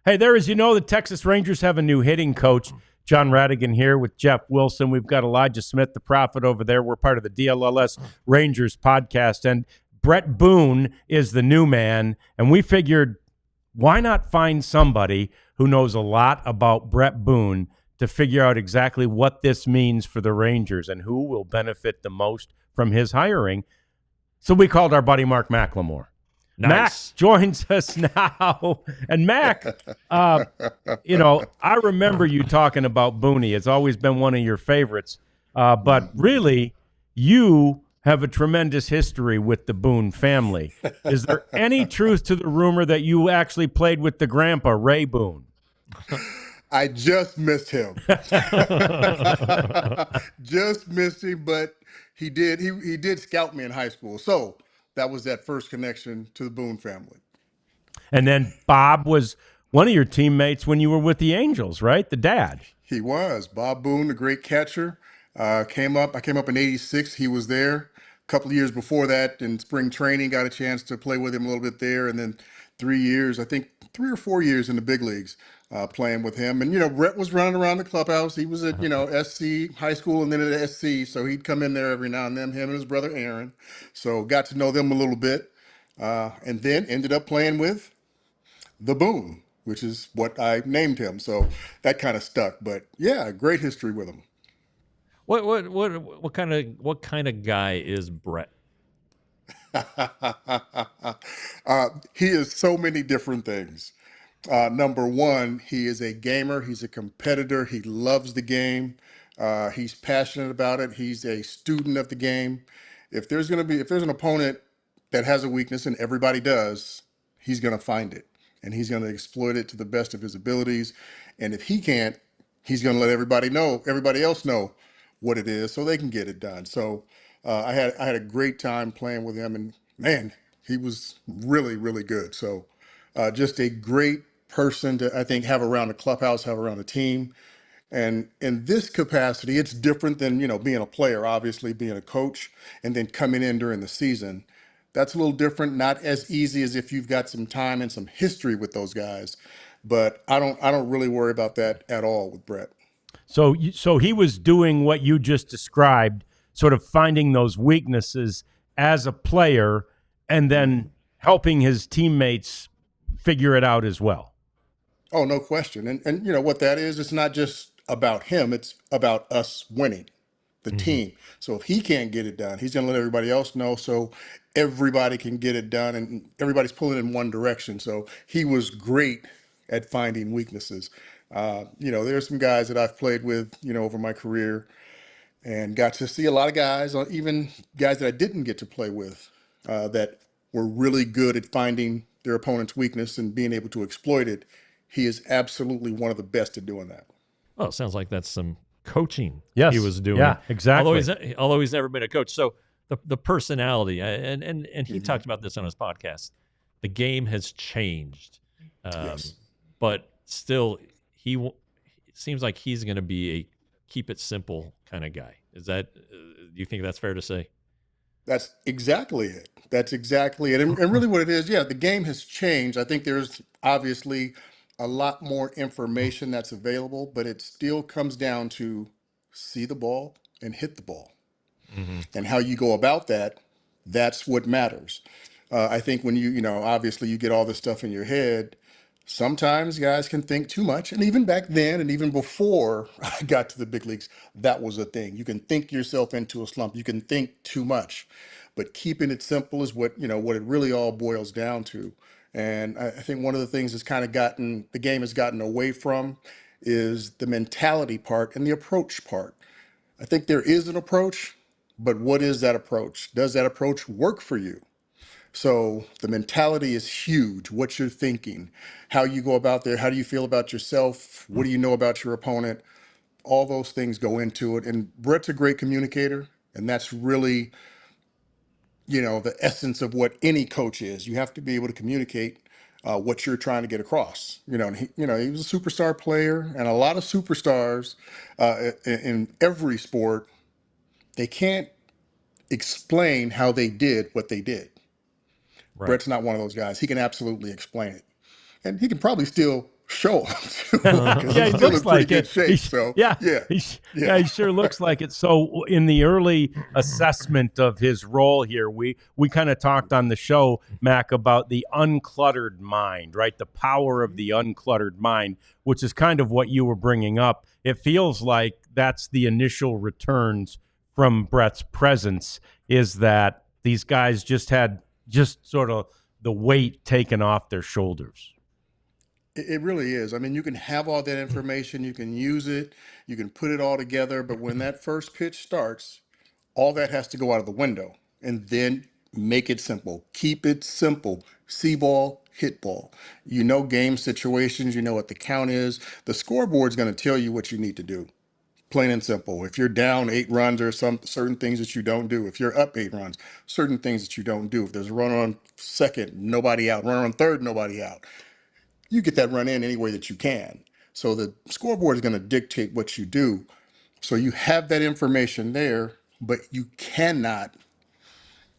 Hey, there, as you know, the Texas Rangers have a new hitting coach. John Radigan here with Jeff Wilson. We've got Elijah Smith, the prophet, over there. We're part of the DLLS Rangers podcast. And Bret Boone is the new man. And we figured, why not find somebody who knows a lot about Bret Boone to figure out exactly what this means for the Rangers and who will benefit the most from his hiring. So we called our buddy Mark McLemore. Nice. Mac joins us now. And Mac, I remember you talking about Booney. It's always been one of your favorites. But really, you have a tremendous history with the Boone family. Is there any truth to the rumor that you actually played with the grandpa, Ray Boone? I just missed him. Just missed him, but he did scout me in high school. So that was that first connection to the Boone family. And then Bob was one of your teammates when you were with the Angels, right? The dad. He was. Bob Boone, the great catcher. I came up in 86. He was there. A couple of years before that in spring training, got a chance to play with him a little bit there. And then 3 years, I think 3 or 4 years in the big leagues playing with him. And, Bret was running around the clubhouse. He was at, SC high school and then at SC. So he'd come in there every now and then, him and his brother Aaron. So got to know them a little bit. And then ended up playing with the Boone, which is what I named him. So that kind of stuck. But yeah, great history with him. What kind of guy is Bret? He is so many different things. Number one, he is a gamer. He's a competitor. He loves the game. He's passionate about it. He's a student of the game. If there's an opponent that has a weakness, and everybody does, he's going to find it. And he's going to exploit it to the best of his abilities. And if he can't, he's going to let everybody else know what it is so they can get it done. So I had a great time playing with him, and man, he was really, really good. So just a great person to, I think, have around the clubhouse, have around the team. And in this capacity, it's different than, being a player, obviously being a coach and then coming in during the season. That's a little different, not as easy as if you've got some time and some history with those guys. But I don't really worry about that at all with Bret. So he was doing what you just described, sort of finding those weaknesses as a player and then helping his teammates figure it out as well. Oh, no question. And what that is, it's not just about him, it's about us winning, the team. So if he can't get it done, he's going to let everybody else know so everybody can get it done and everybody's pulling in one direction. So he was great at finding weaknesses. There's some guys that I've played with, over my career and got to see a lot of guys, even guys that I didn't get to play with, that were really good at finding their opponent's weakness and being able to exploit it. He is absolutely one of the best at doing that. Oh, it sounds like that's some coaching Yes. he was doing. Yeah, exactly. Although he's never been a coach. So the personality, and he talked about this on his podcast, the game has changed. Yes. But still, it seems like he's going to be a keep it simple kind of guy. Is that, do you think that's fair to say? That's exactly it. That's exactly it. And really what it is, yeah, the game has changed. I think there's obviously a lot more information that's available, but it still comes down to see the ball and hit the ball. And how you go about that, that's what matters. I think when obviously you get all this stuff in your head, sometimes guys can think too much. And even back then, and even before I got to the big leagues, that was a thing. You can think yourself into a slump. You can think too much, but keeping it simple is what it really all boils down to. And I think one of the things the game has gotten away from is the mentality part and the approach part. I think there is an approach, but what is that approach? Does that approach work for you? So the mentality is huge. What you're thinking, how you go about there, how do you feel about yourself? What do you know about your opponent? All those things go into it. And Bret's a great communicator, and that's really, the essence of what any coach is. You have to be able to communicate what you're trying to get across. And he was a superstar player, and a lot of superstars in every sport, they can't explain how they did what they did. Right. Bret's not one of those guys. He can absolutely explain it. And he can probably still show him because Yeah, he's he still in looks pretty like good it. shape. So Yeah, yeah, yeah, he sure looks like it. So, in the early assessment of his role here, we kind of talked on the show, Mac, about the uncluttered mind, right? The power of the uncluttered mind, which is kind of what you were bringing up. It feels like that's the initial returns from Bret's presence, is that these guys just had just sort of the weight taken off their shoulders. it really is. I mean, you can have all that information, you can use it, you can put it all together, but when that first pitch starts, all that has to go out of the window. And then make it simple. Keep it simple. See ball, hit ball. You know game situations, you know what the count is. The scoreboard's going to tell you what you need to do. Plain and simple. If you're down 8 runs, or some certain things that you don't do. If you're up 8 runs, certain things that you don't do. If there's a runner on second, nobody out. Runner on third, nobody out. You get that run in any way that you can. So the scoreboard is going to dictate what you do. So you have that information there, but you cannot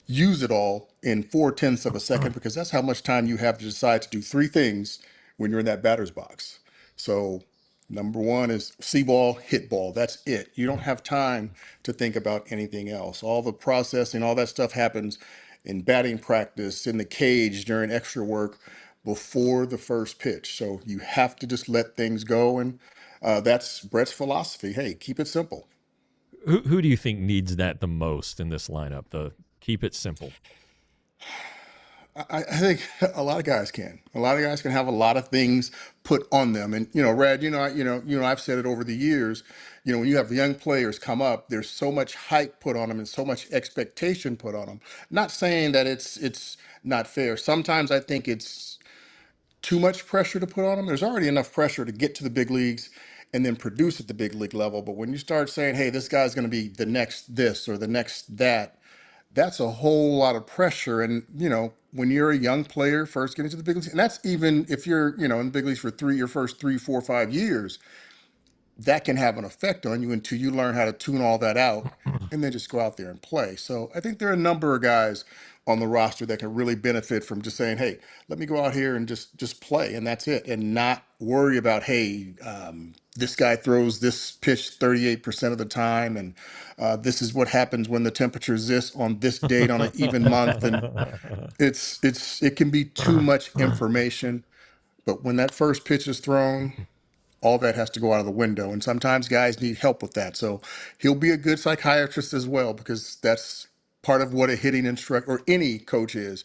use it all in 4/10 of a second because that's how much time you have to decide to do 3 things when you're in that batter's box. So number one is see ball, hit ball. That's it. You don't have time to think about anything else. All the processing, all that stuff happens in batting practice, in the cage during extra work before the first pitch. So you have to just let things go. And that's Brett's philosophy. Hey, keep it simple. Who do you think needs that the most in this lineup? The keep it simple. I think a lot of guys can. A lot of guys can have a lot of things put on them, and Rad, I've said it over the years. When you have young players come up, there's so much hype put on them and so much expectation put on them. Not saying that it's not fair. Sometimes I think it's too much pressure to put on them. There's already enough pressure to get to the big leagues and then produce at the big league level. But when you start saying, "Hey, this guy's going to be the next this or the next that," that's a whole lot of pressure. And, when you're a young player first getting to the big leagues, and that's even if you're, in the big leagues for your first 3, 4, 5 years, that can have an effect on you until you learn how to tune all that out and then just go out there and play. So I think there are a number of guys on the roster that can really benefit from just saying, "Hey, let me go out here and just play," and that's it, and not worry about, "Hey, this guy throws this pitch 38% of the time, and this is what happens when the temperature is this on this date on an even month," and it can be too much information. But when that first pitch is thrown, all that has to go out of the window. And sometimes guys need help with that. So he'll be a good psychiatrist as well, because that's part of what a hitting instructor or any coach is.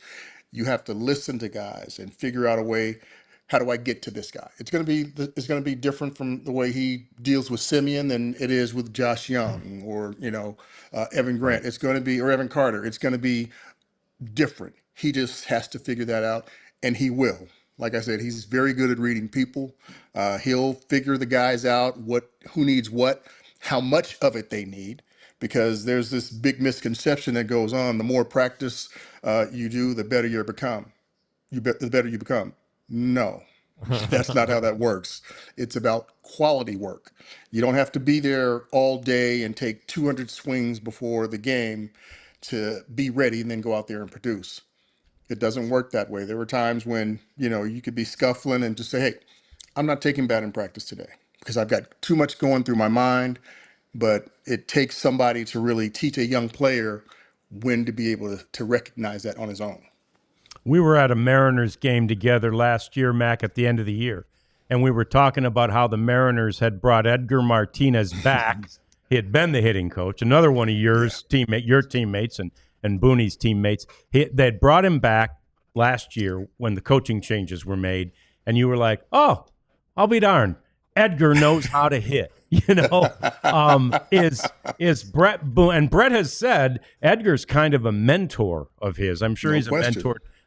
You have to listen to guys and figure out a way. How do I get to this guy? It's going to be different from the way he deals with Simeon than it is with Josh Young or Evan Grant. Right. It's going to be, or Evan Carter. It's going to be different. He just has to figure that out, and he will. Like I said, he's very good at reading people. He'll figure the guys out, who needs what, how much of it they need, because there's this big misconception that goes on. The more practice you do, the better you become. The better you become. No, that's not how that works. It's about quality work. You don't have to be there all day and take 200 swings before the game to be ready and then go out there and produce. It doesn't work that way. There were times when, you could be scuffling and just say, "Hey, I'm not taking batting practice today because I've got too much going through my mind." But it takes somebody to really teach a young player when to be able to recognize that on his own. We were at a Mariners game together last year, Mac, at the end of the year, and we were talking about how the Mariners had brought Edgar Martinez back. He had been the hitting coach, another one of your teammates and Boone's teammates. They had brought him back last year when the coaching changes were made, and you were like, "Oh, I'll be darned. Edgar knows how to hit." Is Bret Boone, and Bret has said Edgar's kind of a mentor of his. I'm sure No he's question.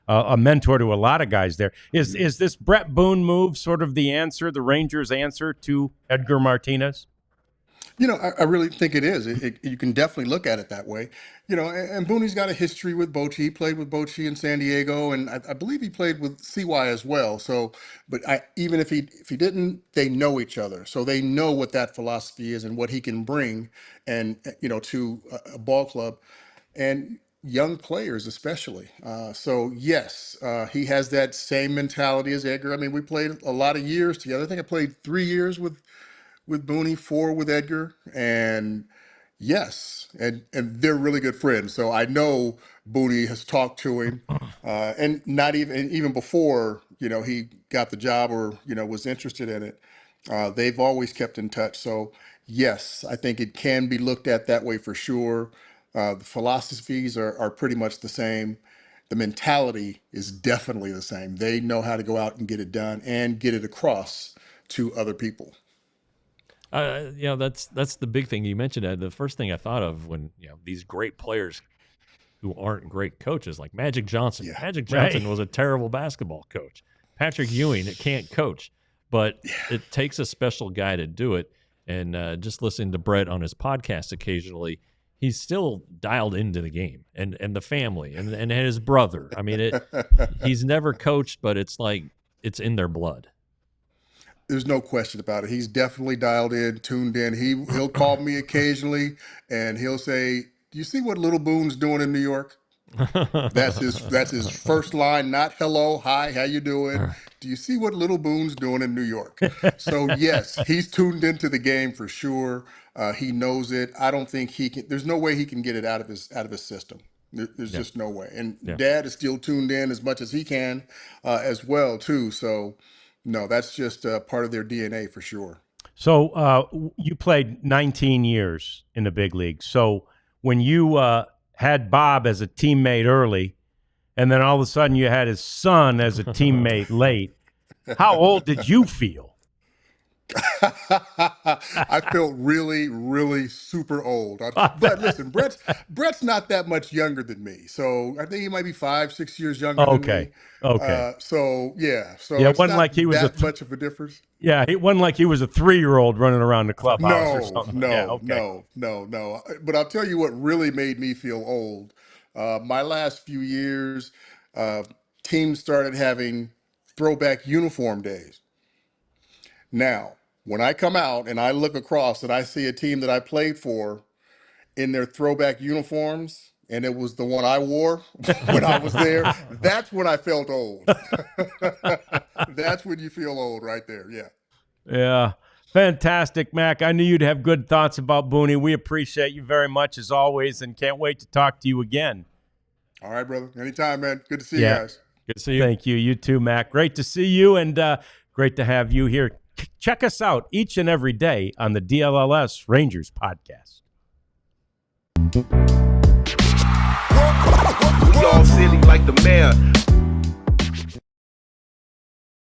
a mentor to a lot of guys there. Is this Bret Boone move sort of the answer, the Rangers' answer to Edgar Martinez? I really think it is. You can definitely look at it that way. And Booney's got a history with Bochy. He played with Bochy in San Diego, and I believe he played with CY as well. So, but even if he didn't, they know each other, so they know what that philosophy is and what he can bring, and to a ball club. And young players, especially. So yes, he has that same mentality as Edgar. I mean, we played a lot of years together. I think I played 3 years with Booney, 4 with Edgar, and yes, and they're really good friends. So I know Booney has talked to him, and not even before he got the job or was interested in it. They've always kept in touch. So yes, I think it can be looked at that way for sure. The philosophies are pretty much the same. The mentality is definitely the same. They know how to go out and get it done and get it across to other people. That's the big thing you mentioned. The first thing I thought of when these great players who aren't great coaches, like Magic Johnson. Yeah. Magic Johnson was a terrible basketball coach. Patrick Ewing, it can't coach, but it takes a special guy to do it. And just listening to Bret on his podcast occasionally, he's still dialed into the game and the family and his brother. I mean, he's never coached, but it's like it's in their blood. There's no question about it. He's definitely dialed in, tuned in. He'll call me occasionally and he'll say, "Do you see what Little Boone's doing in New York?" That's his first line, not hello, hi, how you doing? Do you see what Little Boone's doing in New York? So yes, he's tuned into the game for sure. He knows it. I don't think he can. There's no way he can get it out of his system. There's just no way. And Dad is still tuned in as much as he can, as well too. So no, that's just part of their DNA for sure. So you played 19 years in the big league. So when you had Bob as a teammate early, and then all of a sudden you had his son as a teammate late, how old did you feel? I felt really, really super old. But listen, Brett's not that much younger than me, so I think he might be 5-6 years younger than me. Okay. So it's it wasn't not like he was that much of a difference. Yeah, it wasn't like he was a 3-year-old running around the clubhouse or something. No. But I'll tell you what really made me feel old. My last few years, teams started having throwback uniform days. Now, when I come out and I look across and I see a team that I played for in their throwback uniforms, and it was the one I wore when I was there, that's when I felt old. That's when you feel old right there, yeah. Yeah. Fantastic, Mac. I knew you'd have good thoughts about Booney. We appreciate you very much as always and can't wait to talk to you again. All right, brother. Anytime, man. Good to see you guys. Good to see you. Thank you. You too, Mac. Great to see you and great to have you here. Check us out each and every day on the DLLS Rangers podcast. We all silly like the mayor.